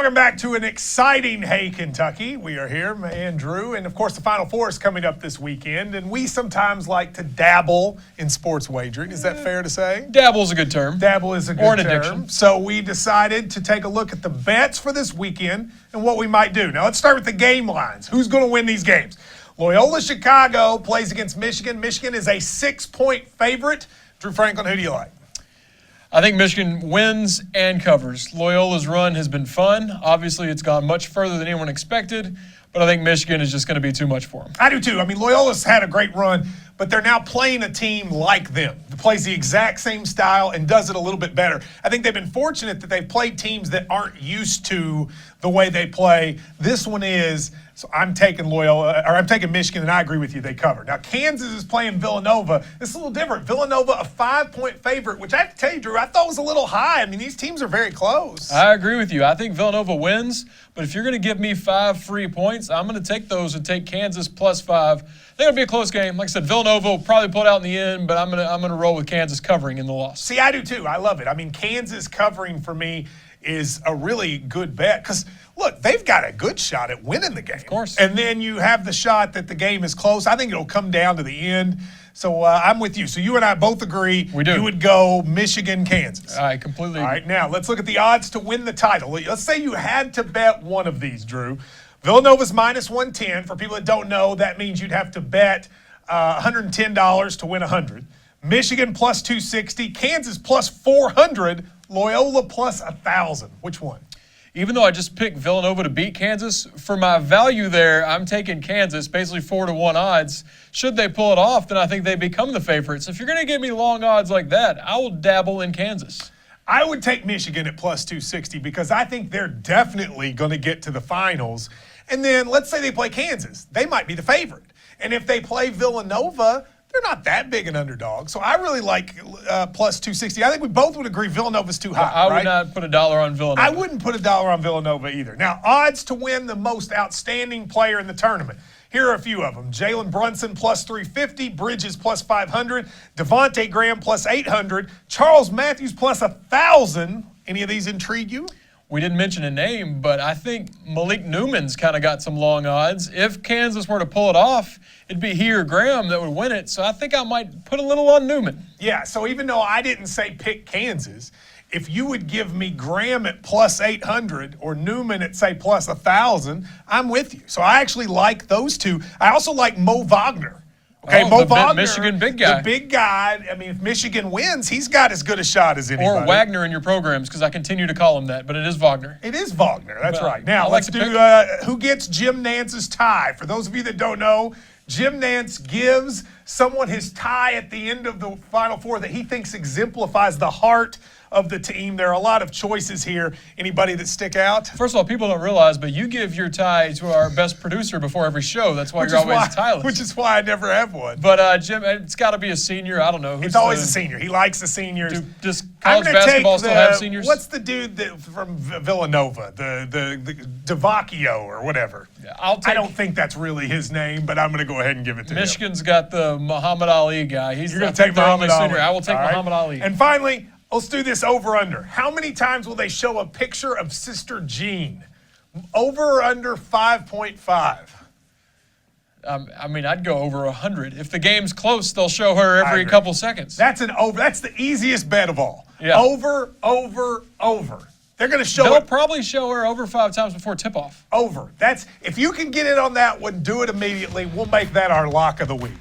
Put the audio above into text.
Welcome back to an exciting Hey Kentucky. We are here, Andrew, and of course the Final Four is coming up this weekend, and we sometimes like to dabble in sports wagering. Is that fair to say? Dabble is a good term. Dabble is a good or an term. addiction. So we decided to take a look at the bets for this weekend and what we might do. Now let's start with the game lines. Who's going to win these games? Loyola Chicago plays against Michigan. Michigan is a 6-point favorite. Drew Franklin, who do you like? I think Michigan wins and covers. Loyola's run has been fun. Obviously, it's gone much further than anyone expected, but I think Michigan is just going to be too much for them. I do too. I mean, Loyola's had a great run, but they're now playing a team like them that plays the exact same style and does it a little bit better. I think they've been fortunate that they've played teams that aren't used to the way they play. This one is. So I'm taking I'm taking Michigan, and I agree with you, they cover. Now, Kansas is playing Villanova. It's a little different. Villanova, a 5-point favorite, which I have to tell you, Drew, I thought was a little high. I mean, these teams are very close. I agree with you. I think Villanova wins, but if you're going to give me 5 free points, I'm going to take those and take Kansas plus 5. I think it'll be a close game. Like I said, Villanova will probably pull it out in the end, but I'm going to roll with Kansas covering in the loss. See, I do too. I love it. I mean, Kansas covering for me is a really good bet because, look, they've got a good shot at winning the game. Of course. And then you have the shot that the game is close. I think it'll come down to the end. So I'm with you. So you and I both agree. We do. You would go Michigan, Kansas. I completely agree. All right, now let's look at the odds to win the title. Let's say you had to bet one of these, Drew. Villanova's minus 110. For people that don't know, that means you'd have to bet $110 to win 100. Michigan plus 260. Kansas plus 400. Loyola plus 1,000. Which one? Even though I just picked Villanova to beat Kansas, for my value there, I'm taking Kansas, basically 4-1 odds. Should they pull it off, then I think they become the favorites. If you're going to give me long odds like that, I will dabble in Kansas. I would take Michigan at plus 260 because I think they're definitely going to get to the finals. And then let's say they play Kansas. They might be the favorite. And if they play Villanova, they're not that big an underdog. So I really like plus 260. I think we both would agree Villanova's too high, I would not put $1 on Villanova. I wouldn't put $1 on Villanova either. Now, odds to win the most outstanding player in the tournament. Here are a few of them. Jalen Brunson plus 350, Bridges plus 500, Devontae Graham plus 800, Charles Matthews plus 1,000. Any of these intrigue you? We didn't mention a name, but I think Malik Newman's kind of got some long odds. If Kansas were to pull it off, it'd be he or Graham that would win it. So I think I might put a little on Newman. Yeah, so even though I didn't say pick Kansas, if you would give me Graham at plus 800 or Newman at, say, plus 1,000, I'm with you. So I actually like those two. I also like Mo Wagner. Okay, Mo Wagner, Michigan big guy. The big guy. I mean, if Michigan wins, he's got as good a shot as anybody. Or Wagner in your programs, because I continue to call him that, but it is Wagner. It is Wagner. That's right. Now, like let's do who gets Jim Nance's tie. For those of you that don't know, Jim Nance gives someone his tie at the end of the Final Four that he thinks exemplifies the heart of the team. There are a lot of choices here. Anybody that stick out? First of all, people don't realize, but you give your tie to our best producer before every show. That's why you're always tieless. Which is why I never have one. But Jim, it's got to be a senior. I don't know. It's always a senior. He likes the seniors. Does college basketball still have seniors? What's the dude from Villanova? The Devacchio or whatever. I don't think that's really his name, but I'm going to go ahead and give it to him. Michigan's got the Muhammad Ali guy. You're going to take Muhammad Ali. I will take Muhammad Ali. And finally, let's do this over-under. How many times will they show a picture of Sister Jean? Over or under 5.5? I mean, I'd go over 100. If the game's close, they'll show her every couple seconds. That's an over. That's the easiest bet of all. Yeah. Over, over, over. They're going to show They'll it. probably show her over 5 times before tip-off. Over. If you can get in on that one, do it immediately. We'll make that our lock of the week.